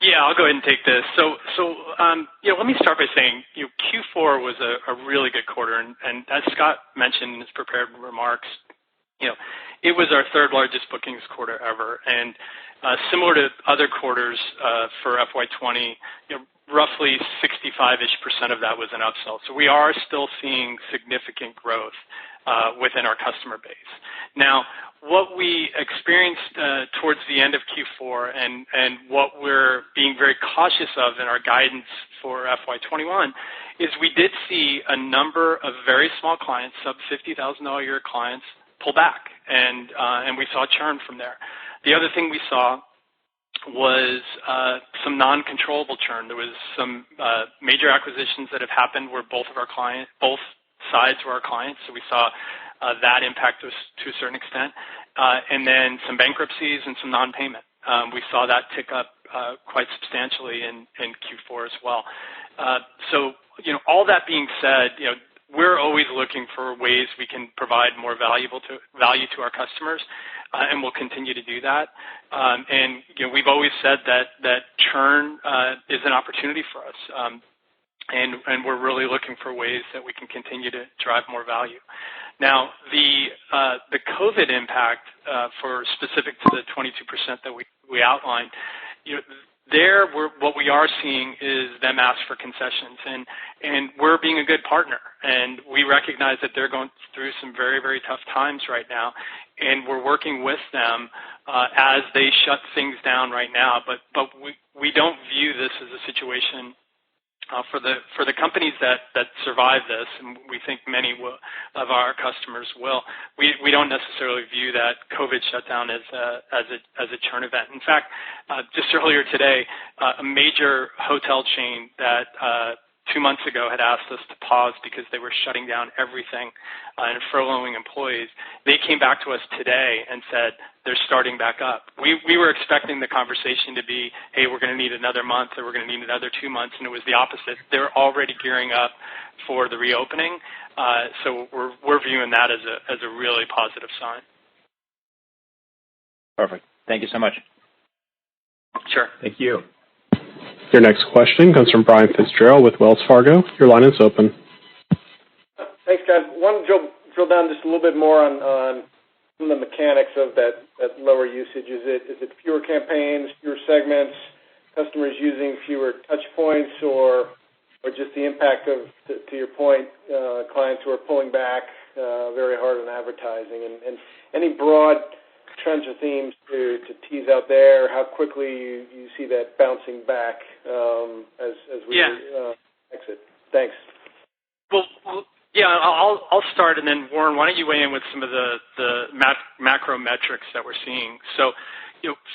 Yeah, I'll go ahead and take this. So let me start by saying, Q4 was a really good quarter, and as Scott mentioned in his prepared remarks, it was our third largest bookings quarter ever, and similar to other quarters for FY20, roughly 65-ish% of that was an upsell. So we are still seeing significant growth within our customer base. Now, what we experienced towards the end of Q4 and what we're being very cautious of in our guidance for FY21 is we did see a number of very small clients, sub $50,000 a year clients, pull back, and we saw churn from there. The other thing we saw was some non-controllable churn. There was some major acquisitions that have happened where both sides were our clients, so we saw that impact us to a certain extent, and then some bankruptcies and some non-payment. We saw that tick up quite substantially in Q4 as well. So, all that being said, we're always looking for ways we can provide more value to our customers, and we'll continue to do that. And we've always said that churn is an opportunity for us. and we're really looking for ways that we can continue to drive more value. Now, the COVID impact for specific to the 22% that we outlined, what we are seeing is them ask for concessions, and we're being a good partner, and we recognize that they're going through some very, very tough times right now, and we're working with them as they shut things down right now. But we don't view this as a situation for the companies that survive this, and we think many of our customers will. We don't necessarily view that COVID shutdown as a churn event. In fact, just earlier today, a major hotel chain that 2 months ago had asked us to pause because they were shutting down everything and furloughing employees. They came back to us today and said they're starting back up. We were expecting the conversation to be, hey, we're going to need another month or we're going to need another 2 months, and it was the opposite. They're already gearing up for the reopening, so we're viewing that as a really positive sign. Perfect. Thank you so much. Sure. Thank you. Your next question comes from Brian Fitzgerald with Wells Fargo. Your line is open. Thanks, guys. Want to drill down just a little bit more on some of the mechanics of that lower usage. Is it fewer campaigns, fewer segments, customers using fewer touch points, or just the impact of, to your point, clients who are pulling back very hard on advertising? And any broad trends or themes to tease out there, how quickly you see that bouncing back as we exit? Thanks. Well, yeah, I'll start, and then Warren, why don't you weigh in with some of the macro metrics that we're seeing. So,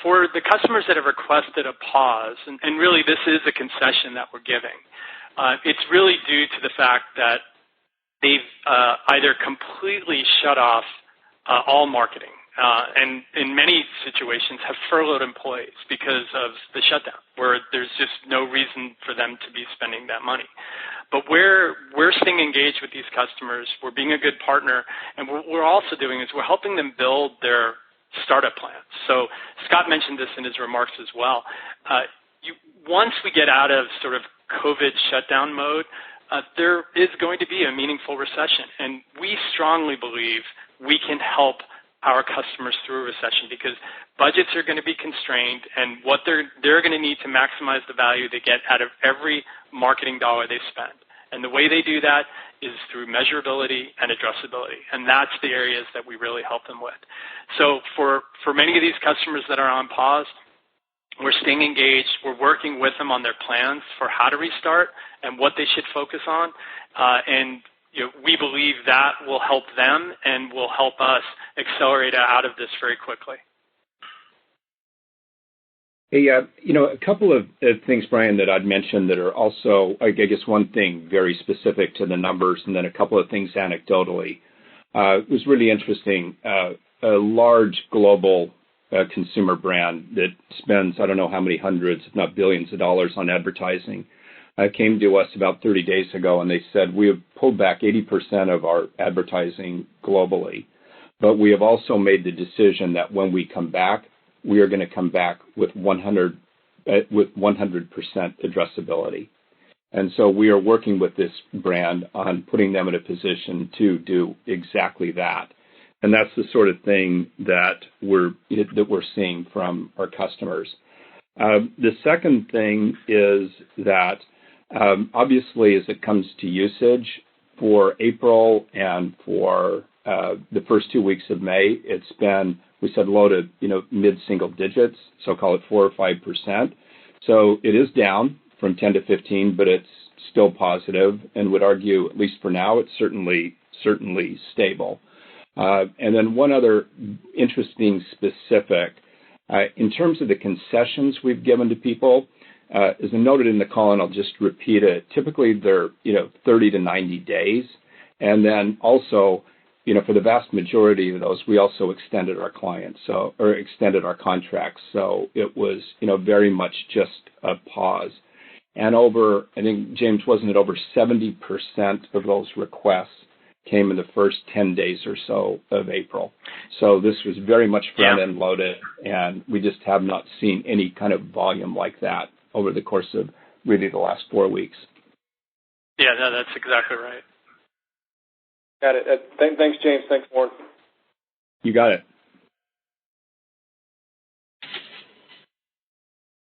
for the customers that have requested a pause, and really this is a concession that we're giving, it's really due to the fact that they've either completely shut off all marketing, and in many situations have furloughed employees because of the shutdown, where there's just no reason for them to be spending that money. But we're staying engaged with these customers. We're being a good partner, and what we're also doing is we're helping them build their startup plans. So Scott mentioned this in his remarks as well. Once we get out of sort of COVID shutdown mode, there is going to be a meaningful recession, and we strongly believe we can help our customers through a recession because budgets are going to be constrained, and what they're going to need to maximize the value they get out of every marketing dollar they spend. And the way they do that is through measurability and addressability, and that's the areas that we really help them with. So for many of these customers that are on pause, we're staying engaged. We're working with them on their plans for how to restart and what they should focus on, and we believe that will help them and will help us accelerate out of this very quickly. Hey, a couple of things, Brian, that I'd mention that are also, I guess, one thing very specific to the numbers, and then a couple of things anecdotally. It was really interesting. A large global consumer brand that spends, I don't know how many hundreds, if not billions of dollars on advertising, came to us about 30 days ago, and they said, we have pulled back 80% of our advertising globally, but we have also made the decision that when we come back, we are going to come back with 100% addressability. And so we are working with this brand on putting them in a position to do exactly that. And that's the sort of thing that we're seeing from our customers. The second thing is that obviously, as it comes to usage for April and for the first 2 weeks of May, it's been, we said, low to mid-single digits, so call it 4 or 5%. So it is down from 10 to 15, but it's still positive, and would argue, at least for now, it's certainly stable. And then one other interesting specific, in terms of the concessions we've given to people, as I noted in the call, and I'll just repeat it, typically they're 30 to 90 days. And then also, for the vast majority of those, we also extended our extended our contracts. So it was, very much just a pause. And I think, James, wasn't it over 70% of those requests came in the first 10 days or so of April. So this was very much front-end loaded, and we just have not seen any kind of volume like that over the course of really the last 4 weeks. Yeah, no, that's exactly right. Got it. Thanks, James. Thanks, Warren. You got it.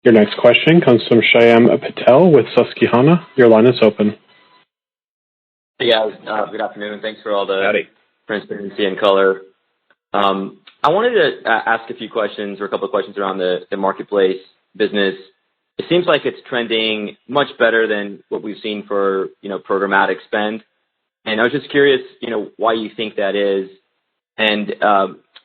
Your next question comes from Shyam Patel with Susquehanna. Your line is open. Hey guys, good afternoon. Thanks for all the transparency and color. I wanted to ask a few questions or a couple of questions around the marketplace business. It seems like it's trending much better than what we've seen for, programmatic spend. And I was just curious, why you think that is. And,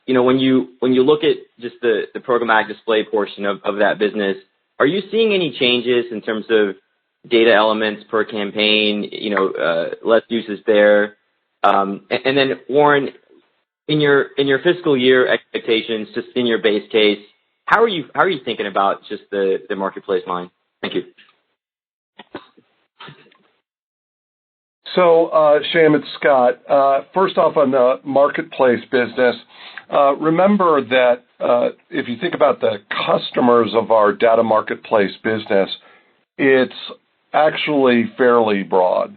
when you look at just the programmatic display portion of that business, are you seeing any changes in terms of data elements per campaign, less uses there? And then Warren, in your fiscal year expectations, just in your base case, how are you thinking about just the marketplace line? Thank you. So, Shyam, it's Scott. First off, on the marketplace business, remember that if you think about the customers of our data marketplace business, it's actually fairly broad.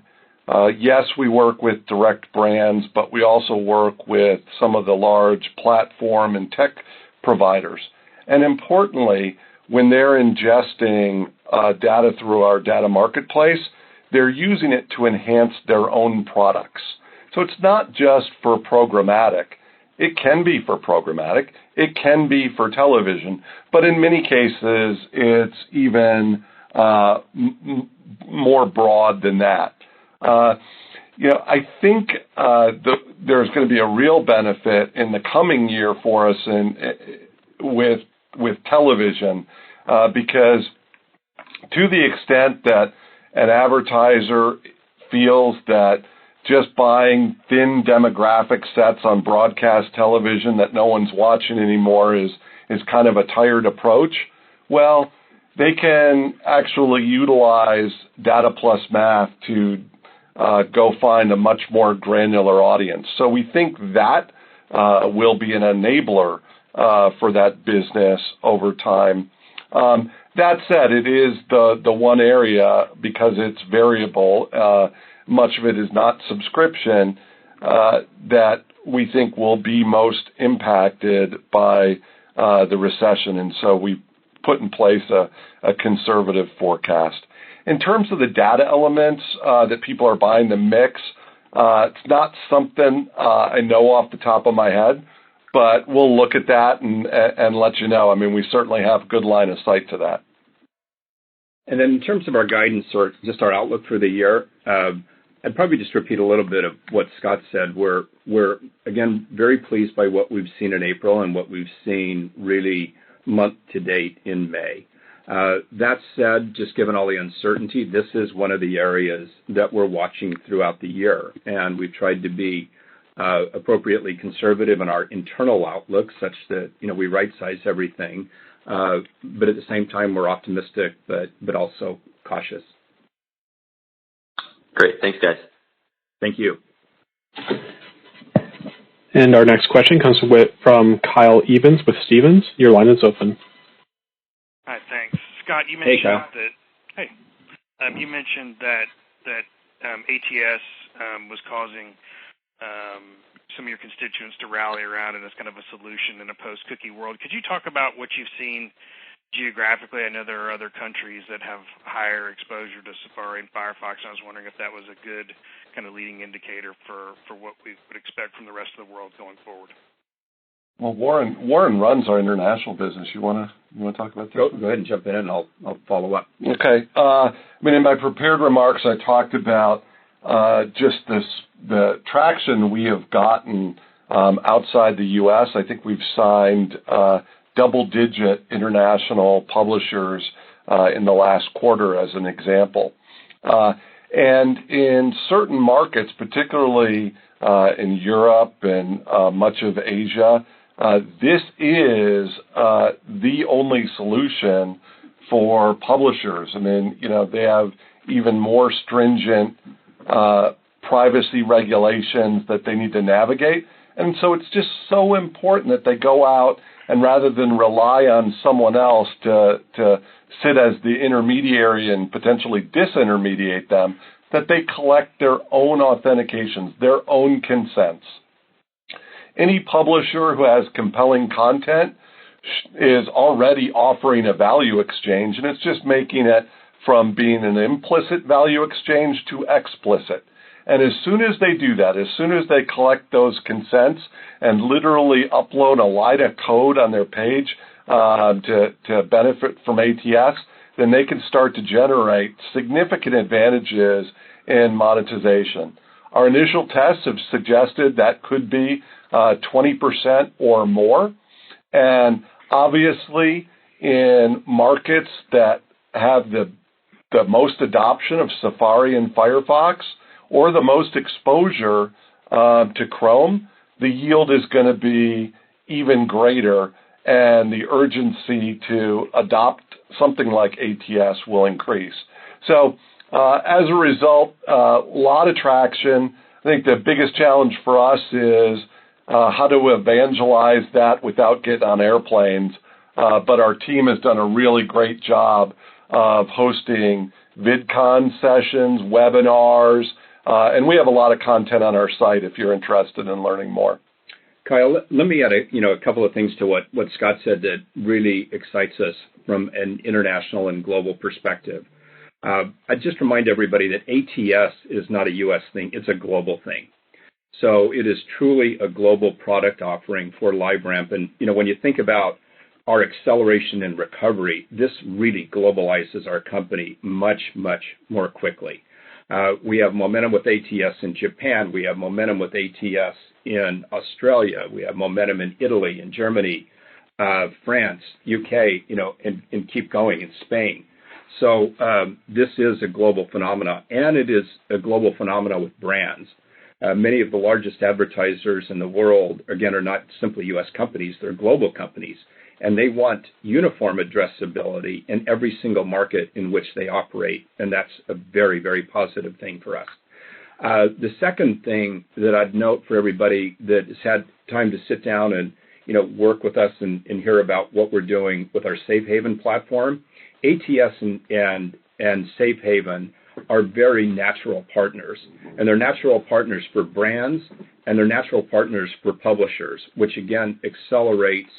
Yes, we work with direct brands, but we also work with some of the large platform and tech providers. And importantly, when they're ingesting data through our data marketplace, they're using it to enhance their own products. So it's not just for programmatic. It can be for programmatic. It can be for television. But in many cases, it's even more broad than that. I think there's going to be a real benefit in the coming year for us with television because to the extent that an advertiser feels that just buying thin demographic sets on broadcast television that no one's watching anymore is kind of a tired approach, well, they can actually utilize data plus math to go find a much more granular audience. So we think that will be an enabler for that business over time. That said, it is the one area, because it's variable, much of it is not subscription, that we think will be most impacted by the recession. And so we put in place a conservative forecast. In terms of the data elements that people are buying, the mix, it's not something I know off the top of my head, but we'll look at that and let you know. I mean, we certainly have good line of sight to that. And then in terms of our guidance or just our outlook for the year, I'd probably just repeat a little bit of what Scott said. We're again, very pleased by what we've seen in April and what we've seen really month to date in May. That said, just given all the uncertainty, this is one of the areas that we're watching throughout the year. And we've tried to be appropriately conservative in our internal outlook such that, we right-size everything. But at the same time, we're optimistic, but also cautious. Great. Thanks, guys. Thank you. And our next question comes from Kyle Evans with Stephens. Your line is open. Hi, thanks. Scott, you mentioned Kyle. you mentioned that ATS was causing some of your constituents to rally around it as kind of a solution in a post-cookie world. Could you talk about what you've seen geographically? I know there are other countries that have higher exposure to Safari and Firefox, and I was wondering if that was a good kind of leading indicator for what we would expect from the rest of the world going forward. Well, Warren runs our international business. You want to talk about that? Go ahead and jump in, and I'll follow up. Okay. In my prepared remarks, I talked about just the traction we have gotten outside the U.S. I think we've signed double-digit international publishers in the last quarter, as an example. And in certain markets, particularly in Europe and much of Asia, this is the only solution for publishers. I mean, they have even more stringent privacy regulations that they need to navigate. And so it's just so important that they go out and, rather than rely on someone else to sit as the intermediary and potentially disintermediate them, that they collect their own authentications, their own consents. Any publisher who has compelling content is already offering a value exchange, and it's just making it from being an implicit value exchange to explicit. And as soon as they do that, as soon as they collect those consents and literally upload a line of code on their page to benefit from ATS, then they can start to generate significant advantages in monetization. Our initial tests have suggested that could be 20% or more. And obviously, in markets that have the most adoption of Safari and Firefox, or the most exposure to Chrome, the yield is going to be even greater, and the urgency to adopt something like ATS will increase. So as a result, a lot of traction. I think the biggest challenge for us is how to evangelize that without getting on airplanes. But our team has done a really great job of hosting VidCon sessions, webinars, and we have a lot of content on our site if you're interested in learning more. Kyle, let me add a couple of things to what Scott said that really excites us from an international and global perspective. I'd just remind everybody that ATS is not a U.S. thing. It's a global thing. So it is truly a global product offering for LiveRamp. And, when you think about our acceleration and recovery, this really globalizes our company much, much more quickly. We have momentum with ATS in Japan. We have momentum with ATS in Australia. We have momentum in Italy, in Germany, France, UK, and keep going in Spain. So this is a global phenomenon, and it is a global phenomenon with brands. Many of the largest advertisers in the world, again, are not simply U.S. companies. They're global companies, and they want uniform addressability in every single market in which they operate, and that's a very, very positive thing for us. The second thing that I'd note for everybody that has had time to sit down and work with us and hear about what we're doing with our Safe Haven platform, ATS and Safe Haven are very natural partners, and they're natural partners for brands, and they're natural partners for publishers, which again accelerates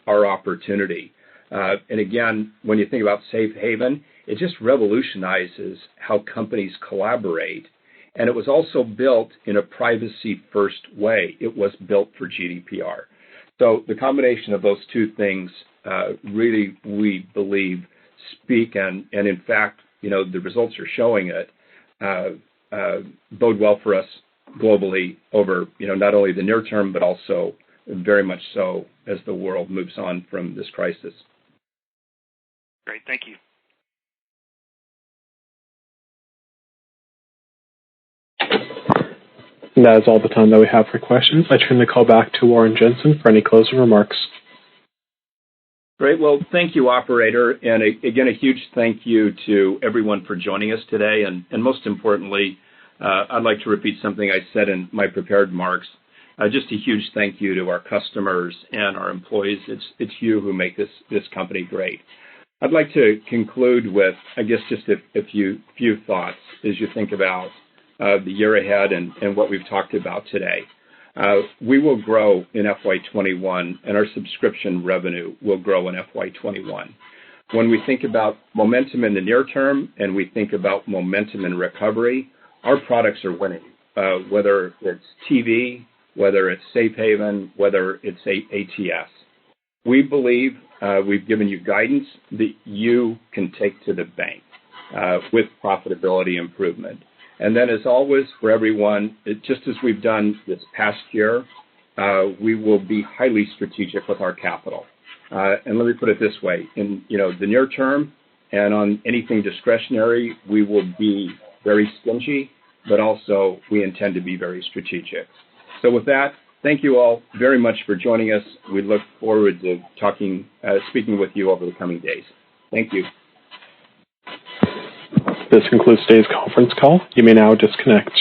our opportunity. And again, when you think about Safe Haven, it just revolutionizes how companies collaborate. And it was also built in a privacy-first way. It was built for GDPR. So the combination of those two things really, we believe, speak, and in fact, the results are showing it, bode well for us globally over, not only the near term, but also very much so as the world moves on from this crisis. Great. Thank you. And that is all the time that we have for questions. I turn the call back to Warren Jensen for any closing remarks. Great. Well, thank you, operator. And again, a huge thank you to everyone for joining us today. And most importantly, I'd like to repeat something I said in my prepared remarks. Just a huge thank you to our customers and our employees. It's you who make this company great. I'd like to conclude with, I guess, just a few thoughts as you think about the year ahead and what we've talked about today. We will grow in FY21, and our subscription revenue will grow in FY21. When we think about momentum in the near term and we think about momentum in recovery, our products are winning, whether it's TV, whether it's Safe Haven, whether it's ATS. We believe we've given you guidance that you can take to the bank with profitability improvement. And then, as always, for everyone, just as we've done this past year, we will be highly strategic with our capital. And let me put it this way. In the near term and on anything discretionary, we will be very stingy, but also we intend to be very strategic. So with that, thank you all very much for joining us. We look forward to speaking with you over the coming days. Thank you. This concludes today's conference call. You may now disconnect.